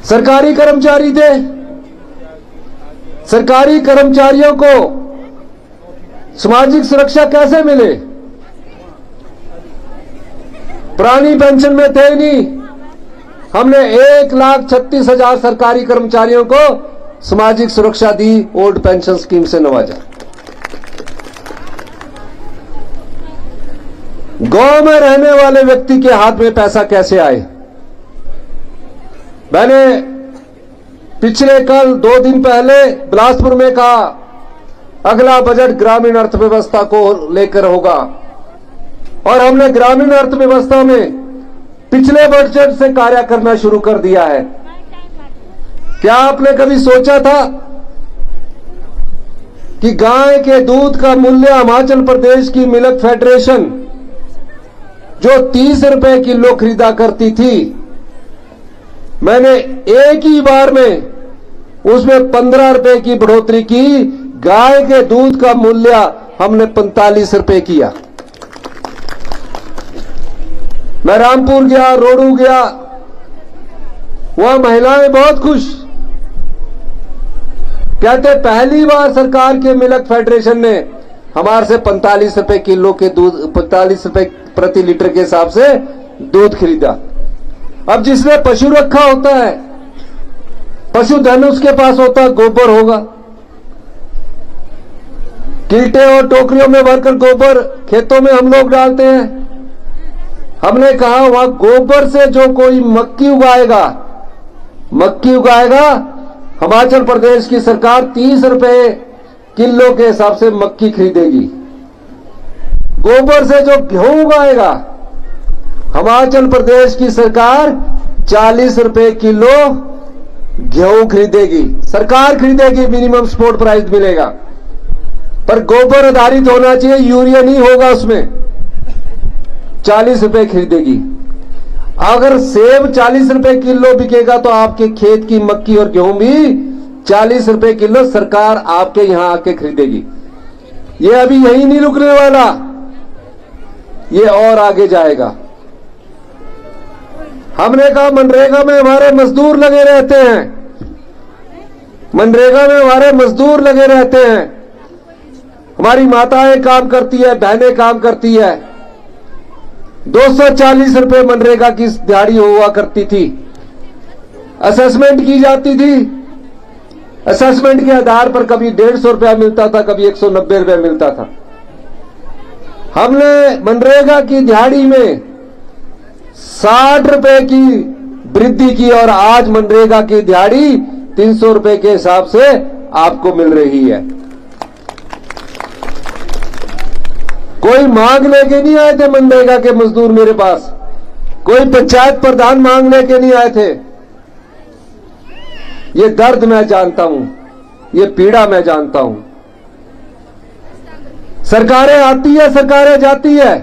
सरकारी कर्मचारी थे, सरकारी कर्मचारियों को सामाजिक सुरक्षा कैसे मिले? पुरानी पेंशन में थे नहीं। हमने 1,36,000 सरकारी कर्मचारियों को सामाजिक सुरक्षा दी, ओल्ड पेंशन स्कीम से नवाजा। गांव में रहने वाले व्यक्ति के हाथ में पैसा कैसे आए? मैंने पिछले कल 2 दिन पहले बिलासपुर में कहा, अगला बजट ग्रामीण अर्थव्यवस्था को लेकर होगा, और हमने ग्रामीण अर्थव्यवस्था में पिछले बजट से कार्य करना शुरू कर दिया है। क्या आपने कभी सोचा था कि गाय के दूध का मूल्य हिमाचल प्रदेश की मिल्क फेडरेशन जो 30 रुपए किलो खरीदा करती थी, मैंने एक ही बार में उसमें 15 रुपए की बढ़ोतरी की, गाय के दूध का मूल्य हमने 45 रुपए किया। मैं रामपुर गया, रोडू गया, वहां महिलाएं बहुत खुश, कहते पहली बार सरकार के मिल्क फेडरेशन ने हमारे से 45 रुपए किलो के दूध, 45 रुपए प्रति लीटर के हिसाब से दूध खरीदा। अब जिसने पशु रखा होता है, पशुधन उसके पास होता है, गोबर होगा, किल्टे और टोकरियों में भरकर गोबर खेतों में हम लोग डालते हैं। हमने कहा वहां गोबर से जो कोई मक्की उगाएगा, हिमाचल प्रदेश की सरकार 30 रुपए किलो के हिसाब से मक्की खरीदेगी। गोबर से जो गेहूं उगाएगा, हिमाचल प्रदेश की सरकार 40 रुपए किलो गेहूं खरीदेगी। सरकार खरीदेगी, मिनिमम सपोर्ट प्राइस मिलेगा, पर गोबर आधारित होना चाहिए, यूरिया नहीं होगा उसमें। 40 रुपए खरीदेगी। अगर सेब 40 रुपए किलो बिकेगा तो आपके खेत की मक्की और गेहूं भी 40 रुपए किलो सरकार आपके यहां आके खरीदेगी। ये अभी यही नहीं रुकने वाला, ये और आगे जाएगा। हमने कहा मनरेगा में हमारे मजदूर लगे रहते हैं, मनरेगा में हमारे मजदूर लगे रहते हैं, हमारी माताएं काम करती है, बहनें काम करती है। 240 रुपए मनरेगा की दिहाड़ी हुआ करती थी। असेसमेंट की जाती थी, असेसमेंट के आधार पर कभी 150 रुपया मिलता था, कभी 190 रुपया मिलता था। हमने मनरेगा की दिहाड़ी में 60 रुपए की वृद्धि की और आज मनरेगा की दिहाड़ी 300 रुपए के हिसाब से आपको मिल रही है। कोई मांग लेके नहीं आए थे मनरेगा के मजदूर मेरे पास, कोई पंचायत प्रधान मांग लेके नहीं आए थे। ये दर्द मैं जानता हूं, ये पीड़ा मैं जानता हूं। सरकारें आती है, सरकारें जाती है,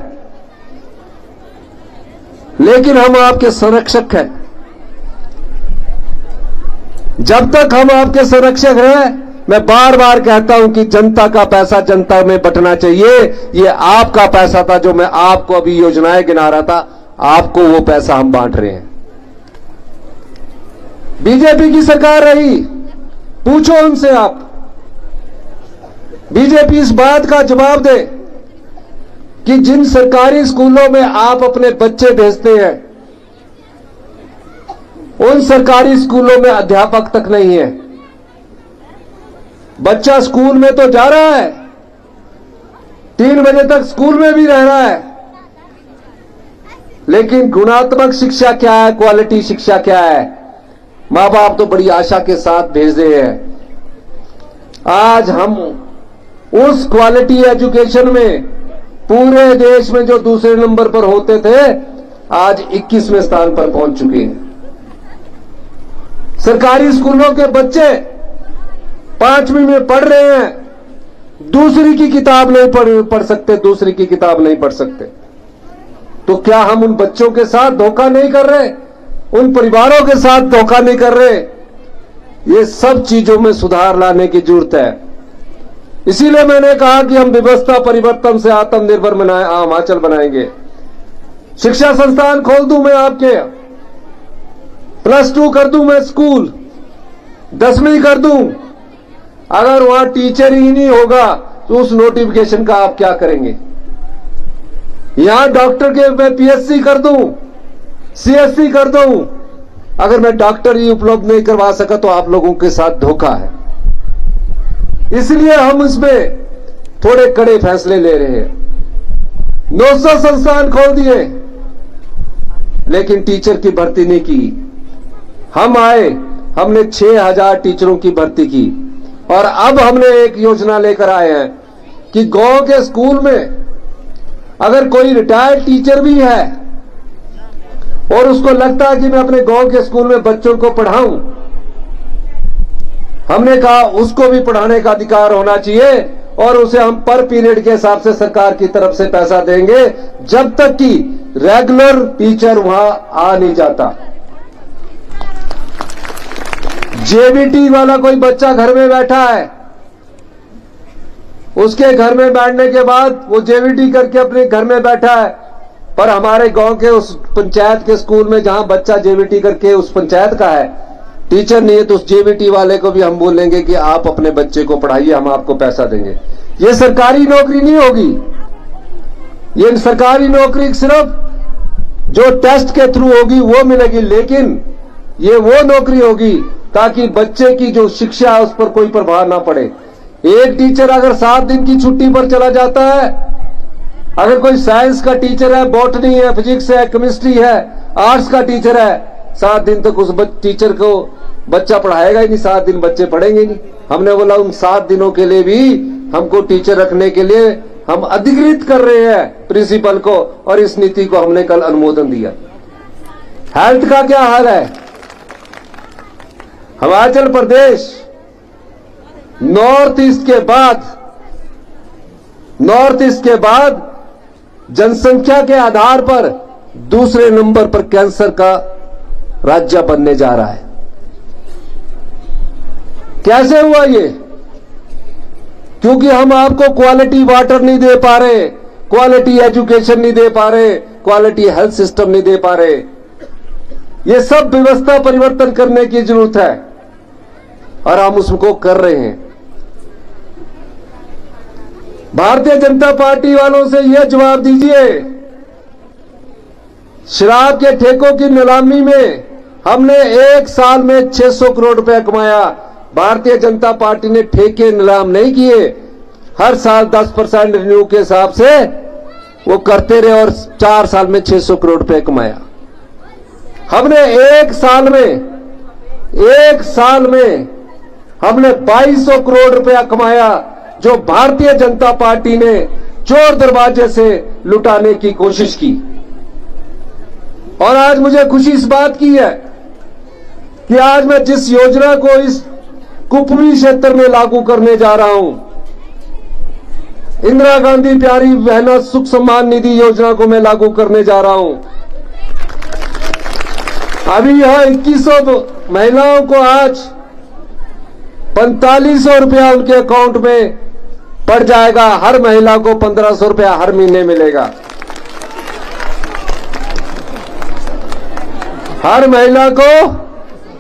लेकिन हम आपके संरक्षक हैं। जब तक हम आपके संरक्षक हैं, मैं बार बार कहता हूं कि जनता का पैसा जनता में बंटना चाहिए। ये आपका पैसा था जो मैं आपको अभी योजनाएं गिना रहा था, आपको वो पैसा हम बांट रहे हैं। बीजेपी की सरकार रही, पूछो उनसे आप, बीजेपी इस बात का जवाब दे कि जिन सरकारी स्कूलों में आप अपने बच्चे भेजते हैं, उन सरकारी स्कूलों में अध्यापक तक नहीं है। बच्चा स्कूल में तो जा रहा है, 3 बजे तक स्कूल में भी रह रहा है, लेकिन गुणात्मक शिक्षा क्या है, क्वालिटी शिक्षा क्या है? मां बाप तो बड़ी आशा के साथ भेज रहे हैं। आज हम उस क्वालिटी एजुकेशन में पूरे देश में जो दूसरे नंबर पर होते थे, आज 21वें स्थान पर पहुंच चुके हैं। सरकारी स्कूलों के बच्चे 5वीं में पढ़ रहे हैं, दूसरी की किताब नहीं पढ़ सकते, दूसरी की किताब नहीं पढ़ सकते। तो क्या हम उन बच्चों के साथ धोखा नहीं कर रहे, उन परिवारों के साथ धोखा नहीं कर रहे? ये सब चीजों में सुधार लाने की जरूरत है। इसीलिए मैंने कहा कि हम व्यवस्था परिवर्तन से आत्मनिर्भर हिमाचल बनाएंगे। शिक्षा संस्थान खोल दूं मैं आपके, +2 कर दूं मैं स्कूल, 10वीं कर दूं, अगर वहां टीचर ही नहीं होगा तो उस नोटिफिकेशन का आप क्या करेंगे? यहां डॉक्टर के मैं PSC कर दूं, CSC कर दूं, अगर मैं डॉक्टर ही उपलब्ध नहीं करवा सका तो आप लोगों के साथ धोखा है। इसलिए हम इसमें थोड़े कड़े फैसले ले रहे हैं। 900 संस्थान खोल दिए, लेकिन टीचर की भर्ती नहीं की। हम आए, हमने 6000 टीचरों की भर्ती की, और अब हमने एक योजना लेकर आए हैं कि गांव के स्कूल में अगर कोई रिटायर्ड टीचर भी है और उसको लगता है कि मैं अपने गांव के स्कूल में बच्चों को पढ़ाऊं, हमने कहा उसको भी पढ़ाने का अधिकार होना चाहिए, और उसे हम पर पीरियड के हिसाब से सरकार की तरफ से पैसा देंगे जब तक कि रेगुलर टीचर वहां आ नहीं जाता। JVT वाला कोई बच्चा घर में बैठा है, उसके घर में बैठने के बाद वो JVT करके अपने घर में बैठा है, पर हमारे गांव के उस पंचायत के स्कूल में जहां बच्चा JVT करके उस पंचायत का है, टीचर नहीं है, तो उस JVT वाले को भी हम बोलेंगे कि आप अपने बच्चे को पढ़ाइए, हम आपको पैसा देंगे। ये सरकारी नौकरी नहीं होगी, ये सरकारी नौकरी सिर्फ जो टेस्ट के थ्रू होगी वो मिलेगी, लेकिन ये वो नौकरी होगी ताकि बच्चे की जो शिक्षा है उस पर कोई प्रभाव ना पड़े। एक टीचर अगर 7 दिन की छुट्टी पर चला जाता है, अगर कोई साइंस का टीचर है, बॉटनी है, फिजिक्स है, केमिस्ट्री है, आर्ट्स का टीचर है, 7 दिन तक उस टीचर को बच्चा पढ़ाएगा ही नहीं, 7 दिन बच्चे पढ़ेंगे नहीं। हमने बोला उन 7 दिनों के लिए भी हमको टीचर रखने के लिए हम अधिकृत कर रहे हैं प्रिंसिपल को, और इस नीति को हमने कल अनुमोदन दिया। हेल्थ का क्या हाल है? हिमाचल प्रदेश नॉर्थ ईस्ट के बाद जनसंख्या के आधार पर दूसरे नंबर पर कैंसर का राज्य बनने जा रहा है। कैसे हुआ ये? क्योंकि हम आपको क्वालिटी वाटर नहीं दे पा रहे, क्वालिटी एजुकेशन नहीं दे पा रहे, क्वालिटी हेल्थ सिस्टम नहीं दे पा रहे। ये सब व्यवस्था परिवर्तन करने की जरूरत है, और हम उसको कर रहे हैं। भारतीय जनता पार्टी वालों से यह जवाब दीजिए, शराब के ठेकों की नीलामी में हमने 1 साल में 600 करोड़ रुपया कमाया। भारतीय जनता पार्टी ने ठेके नीलाम नहीं किए, हर साल 10% रिन्यू के हिसाब से वो करते रहे, और 4 साल में 600 करोड़ रुपया कमाया। हमने 1 साल में हमने 2200 करोड़ रुपया कमाया, जो भारतीय जनता पार्टी ने चोर दरवाजे से लुटाने की कोशिश की। और आज मुझे खुशी इस बात की है कि आज मैं जिस योजना को इस कुपवी क्षेत्र में लागू करने जा रहा हूं, इंदिरा गांधी प्यारी बहना सुख सम्मान निधि योजना को मैं लागू करने जा रहा हूं। अभी यहां 2100 महिलाओं को आज 4500 रुपया उनके अकाउंट में पड़ जाएगा। हर महिला को 1500 रुपया हर महीने मिलेगा। हर महिला को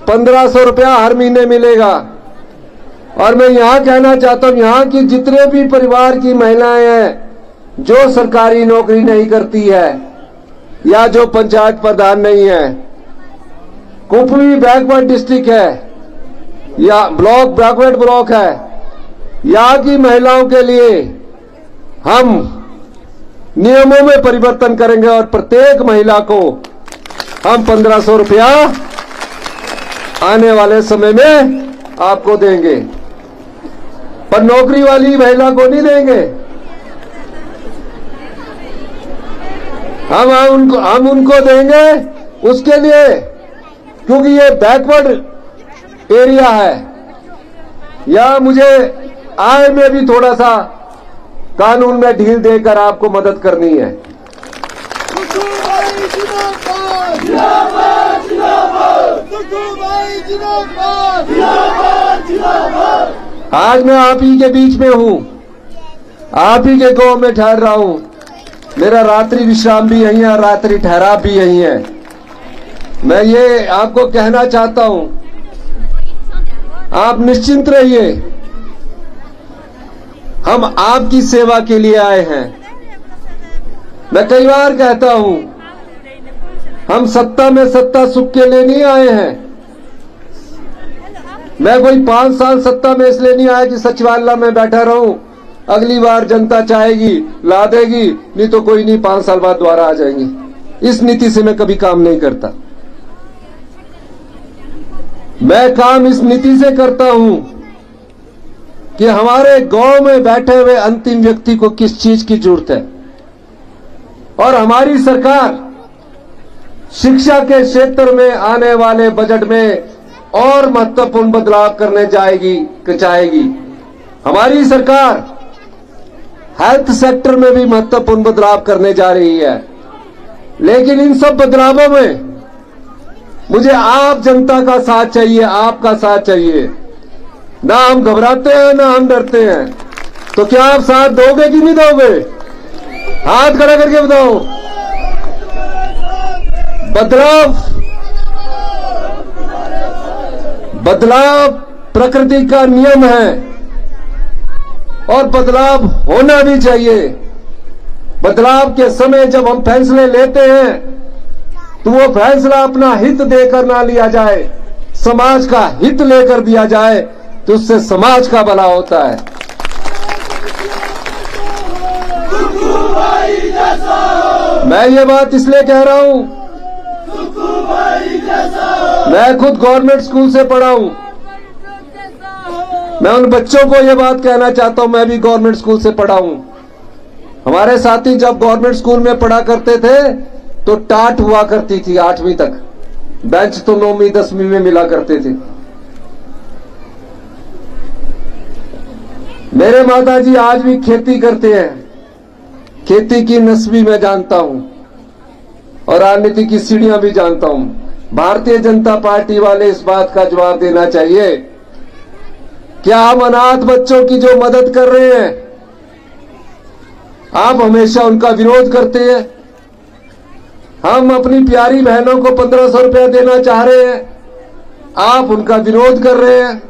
1500 रुपया हर महीने मिलेगा। और मैं यहां कहना चाहता हूं, यहां की जितने भी परिवार की महिलाएं हैं जो सरकारी नौकरी नहीं करती है या जो पंचायत प्रधान नहीं है, कुपवी बैकवर्ड डिस्ट्रिक्ट है या ब्लॉक बैकवर्ड ब्लॉक है, यहाँ की महिलाओं के लिए हम नियमों में परिवर्तन करेंगे और प्रत्येक महिला को हम 1500 रुपया आने वाले समय में आपको देंगे, पर नौकरी वाली महिला को नहीं देंगे। हम उनको देंगे उसके लिए, क्योंकि ये बैकवर्ड एरिया है, या मुझे आय में भी थोड़ा सा कानून में ढील देकर आपको मदद करनी है। आज मैं आप ही के बीच में हूं, आप ही के गांव में ठहर रहा हूं। मेरा रात्रि विश्राम भी यही है, रात्रि ठहराव भी यही है। मैं ये आपको कहना चाहता हूं, आप निश्चिंत रहिए, हम आपकी सेवा के लिए आए हैं। मैं कई बार कहता हूं, हम सत्ता में सत्ता सुख के लिए नहीं आए हैं। मैं कोई 5 साल सत्ता में इसलिए नहीं आया कि सचिवालय में बैठा रहूं, अगली बार जनता चाहेगी ला देगी, नहीं तो कोई नहीं, 5 साल बाद दोबारा आ जाएंगे। इस नीति से मैं कभी काम नहीं करता। मैं काम इस नीति से करता हूं कि हमारे गांव में बैठे हुए अंतिम व्यक्ति को किस चीज की जरूरत है, और हमारी सरकार शिक्षा के क्षेत्र में आने वाले बजट में और महत्वपूर्ण बदलाव करने चाहेगी। हमारी सरकार हेल्थ सेक्टर में भी महत्वपूर्ण बदलाव करने जा रही है। लेकिन इन सब बदलावों में मुझे आप जनता का साथ चाहिए, आपका साथ चाहिए। ना हम घबराते हैं ना हम डरते हैं। तो क्या आप साथ दोगे कि नहीं दोगे? हाथ खड़ा करके बताओ। बदलाव प्रकृति का नियम है और बदलाव होना भी चाहिए। बदलाव के समय जब हम फैसले लेते हैं तो वो फैसला अपना हित देकर ना लिया जाए, समाज का हित लेकर दिया जाए, तो उससे समाज का भला होता है। मैं ये बात इसलिए कह रहा हूं, मैं खुद गवर्नमेंट स्कूल से पढ़ा हूं। मैं उन बच्चों को ये बात कहना चाहता हूं, मैं भी गवर्नमेंट स्कूल से पढ़ा हूं। हमारे साथी जब गवर्नमेंट स्कूल में पढ़ा करते थे तो टाट हुआ करती थी 8वीं तक, बेंच तो 9वीं 10वीं में मिला करते थे। मेरे माताजी आज भी खेती करते हैं, खेती की नस्बी मैं जानता हूं और राजनीति की सीढ़ियां भी जानता हूं। भारतीय जनता पार्टी वाले इस बात का जवाब देना चाहिए, क्या हम अनाथ बच्चों की जो मदद कर रहे हैं, आप हमेशा उनका विरोध करते हैं। हम अपनी प्यारी बहनों को 1500 रुपया देना चाह रहे हैं, आप उनका विरोध कर रहे हैं।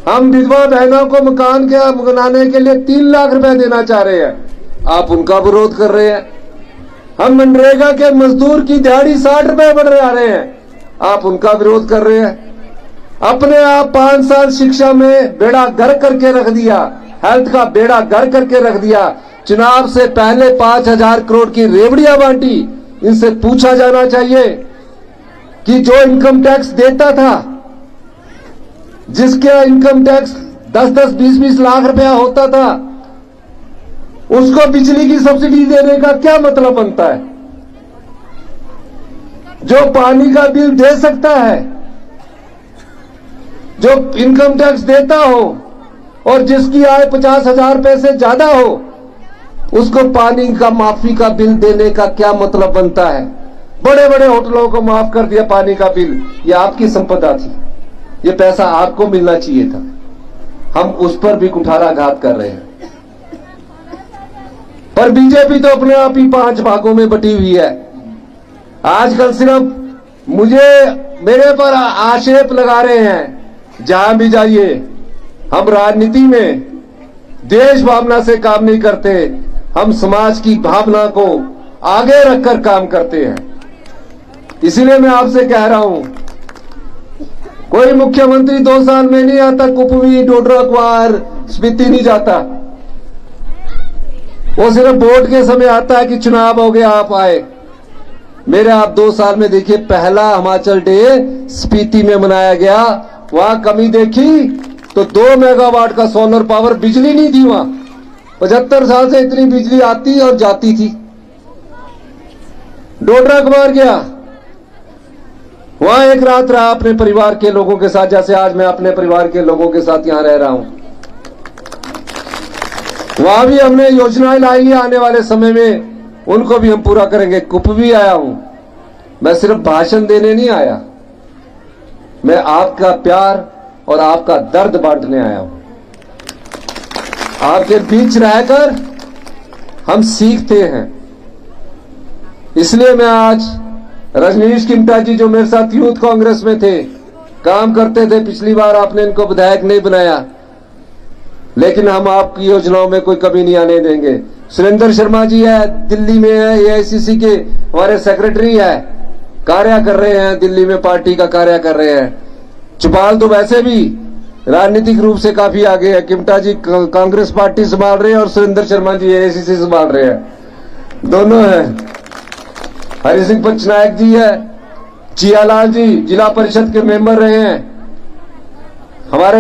हम विधवा बहनों को मकान के बनाने के लिए 3 लाख रुपया देना चाह रहे हैं, आप उनका विरोध कर रहे हैं। हम मनरेगा के मजदूर की दिहाड़ी 60 रुपए बढ़ रहे हैं, आप उनका विरोध कर रहे हैं। अपने आप 5 साल शिक्षा में बेड़ा गर्क करके रख दिया, हेल्थ का बेड़ा गर्क करके रख दिया। चुनाव से पहले 5000 करोड़ की रेवड़ियां बांटी। इनसे पूछा जाना चाहिए कि जो इनकम टैक्स देता था, जिसके इनकम टैक्स 10-10, 20-20 लाख रुपया होता था, उसको बिजली की सब्सिडी देने का क्या मतलब बनता है? जो पानी का बिल दे सकता है, जो इनकम टैक्स देता हो और जिसकी आय 50,000 रुपए से ज्यादा हो, उसको पानी का माफी का बिल देने का क्या मतलब बनता है? बड़े बड़े होटलों को माफ कर दिया पानी का बिल, ये आपकी संपदा थी, ये पैसा आपको मिलना चाहिए था। हम उस पर भी कुठाराघात कर रहे हैं। पर बीजेपी तो अपने आप ही 5 भागों में बटी हुई है। आजकल सिर्फ मेरे पर आक्षेप लगा रहे हैं। जहां भी जाइए, हम राजनीति में देश भावना से काम नहीं करते, हम समाज की भावना को आगे रखकर काम करते हैं। इसीलिए मैं आपसे कह रहा हूं, कोई मुख्यमंत्री 2 साल में नहीं आता, कुपवी, डोडरा, क्वार, स्पीति नहीं जाता। वो सिर्फ वोट के समय आता है कि चुनाव हो गया आप आए। मेरे आप 2 साल में देखिए, पहला हिमाचल डे स्पीति में मनाया गया। वहां कमी देखी तो 2 मेगावाट का सोलर पावर, बिजली नहीं थी वहां। 75 साल से इतनी बिजली आती और जाती थी। डोडरा कुमार गया, वहां एक रात रहा अपने परिवार के लोगों के साथ, जैसे आज मैं अपने परिवार के लोगों के साथ यहां रह रहा हूं। वहां भी हमने योजनाएं लाई है, आने वाले समय में उनको भी हम पूरा करेंगे। कुप भी आया हूं, मैं सिर्फ भाषण देने नहीं आया, मैं आपका प्यार और आपका दर्द बांटने आया हूं। आपके बीच रहकर हम सीखते हैं। इसलिए मैं आज रजनीश किमटा जी जो मेरे साथ यूथ कांग्रेस में थे, काम करते थे, पिछली बार आपने इनको विधायक नहीं बनाया, लेकिन हम आपकी योजनाओं में कोई कमी नहीं आने देंगे। सुरेंद्र शर्मा जी है, दिल्ली में है, एआईसीसी के हमारे सेक्रेटरी है, कार्य कर रहे हैं, दिल्ली में पार्टी का कार्य कर रहे हैं। चुपाल तो वैसे भी राजनीतिक रूप से काफी आगे है। किमटा जी कांग्रेस पार्टी संभाल रहे हैं और सुरेंद्र शर्मा जी एआईसीसी संभाल रहे हैं, दोनों हैं। हरि सिंह पंचनायक जी है, जियालाल जी जिला परिषद के मेंबर रहे हैं, हमारे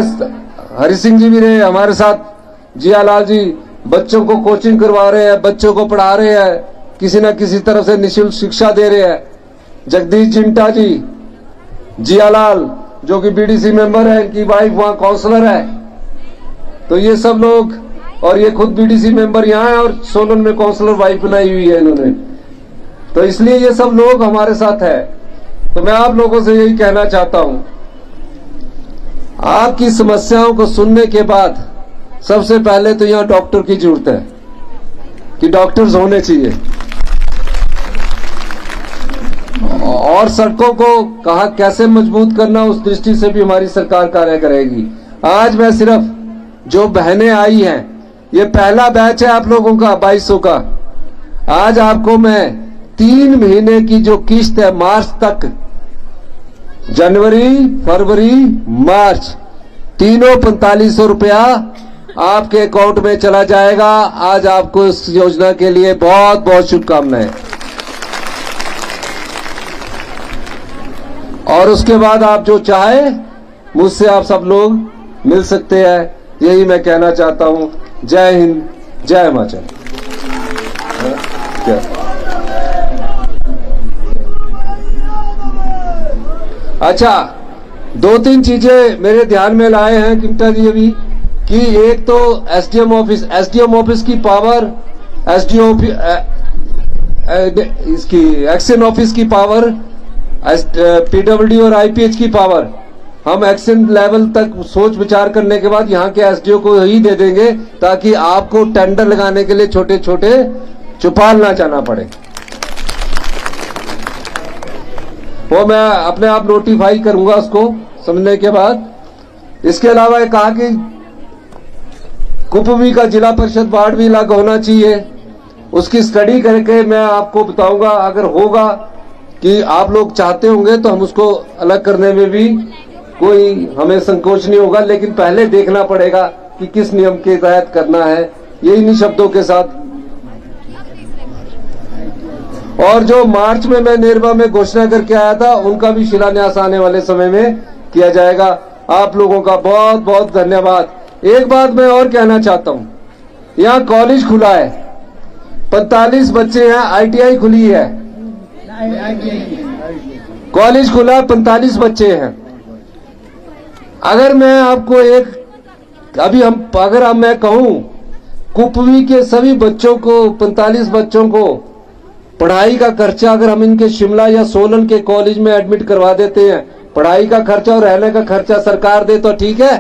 हरि सिंह जी भी रहे हमारे साथ। जियालाल जी बच्चों को कोचिंग करवा रहे हैं, बच्चों को पढ़ा रहे हैं, किसी न किसी तरह से निःशुल्क शिक्षा दे रहे हैं। जगदीश जिंटा जी, जियालाल जो कि बीडीसी मेंबर है, इनकी वाइफ वहां काउंसलर है, तो ये सब लोग, और ये खुद बीडीसी मेंबर यहाँ है और सोलन में काउंसलर वाइफ बनाई हुई है इन्होंने, तो इसलिए ये सब लोग हमारे साथ है। तो मैं आप लोगों से यही कहना चाहता हूं, आपकी समस्याओं को सुनने के बाद सबसे पहले तो यहां डॉक्टर की जरूरत है कि डॉक्टर्स होने चाहिए, और सड़कों को कहा कैसे मजबूत करना उस दृष्टि से भी हमारी सरकार कार्य करेगी। आज मैं सिर्फ जो बहनें आई हैं, ये पहला बैच है आप लोगों का 2200 का। आज आपको मैं 3 महीने की जो किस्त है मार्च तक, जनवरी फरवरी मार्च, तीनों 4500 रुपया आपके अकाउंट में चला जाएगा। आज आपको इस योजना के लिए बहुत बहुत शुभकामनाएं। और उसके बाद आप जो चाहे मुझसे आप सब लोग मिल सकते हैं, यही मैं कहना चाहता हूं। जय हिंद, जय हिमाचल। अच्छा, 2-3 चीजें मेरे ध्यान में लाए हैं किमटा जी अभी, कि एक तो एसडीएम ऑफिस की पावर, एसडीओ इसकी एक्शन ऑफिस की पावर, पीडब्ल्यूडी और आईपीएच की पावर हम एक्शन लेवल तक सोच विचार करने के बाद यहाँ के एसडीओ को ही दे देंगे, ताकि आपको टेंडर लगाने के लिए छोटे छोटे चुपाल ना जाना पड़े। वो मैं अपने आप नोटिफाई करूंगा उसको समझने के बाद। इसके अलावा कहा कि कुपवी का जिला परिषद वार्ड भी अलग होना चाहिए, उसकी स्टडी करके मैं आपको बताऊंगा। अगर होगा कि आप लोग चाहते होंगे तो हम उसको अलग करने में भी कोई हमें संकोच नहीं होगा, लेकिन पहले देखना पड़ेगा कि किस नियम के तहत करना है, ये इन्हीं शब्दों के साथ। और जो मार्च में मैं नेरवा में घोषणा करके आया था, उनका भी शिलान्यास आने वाले समय में किया जाएगा। आप लोगों का बहुत बहुत धन्यवाद। एक बात मैं और कहना चाहता हूं, यहाँ कॉलेज खुला है, 45 बच्चे हैं, आईटीआई खुली है, कॉलेज खुला, 45 बच्चे हैं। अगर मैं आपको अगर मैं कहूं कुपवी के सभी बच्चों को, 45 बच्चों को पढ़ाई का खर्चा अगर हम इनके शिमला या सोलन के कॉलेज में एडमिट करवा देते हैं, पढ़ाई का खर्चा और रहने का खर्चा सरकार दे, तो ठीक है?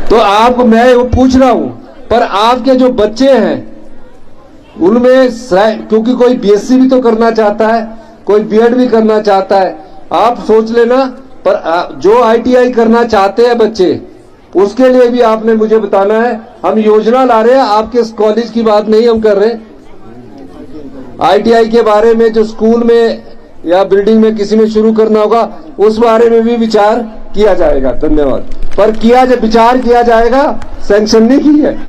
तो आप, मैं पूछ रहा हूं, पर आपके जो बच्चे हैं उनमें क्योंकि कोई बीएससी भी तो करना चाहता है, कोई बीएड भी करना चाहता है, आप सोच लेना। पर जो आईटीआई करना चाहते हैं बच्चे, उसके लिए भी आपने मुझे बताना है। हम योजना ला रहे हैं, आपके कॉलेज की बात नहीं हम कर रहे। आईटीआई के बारे में जो स्कूल में या बिल्डिंग में किसी में शुरू करना होगा, उस बारे में भी विचार किया जाएगा। धन्यवाद। पर विचार किया जाएगा, सैंक्शन नहीं की है।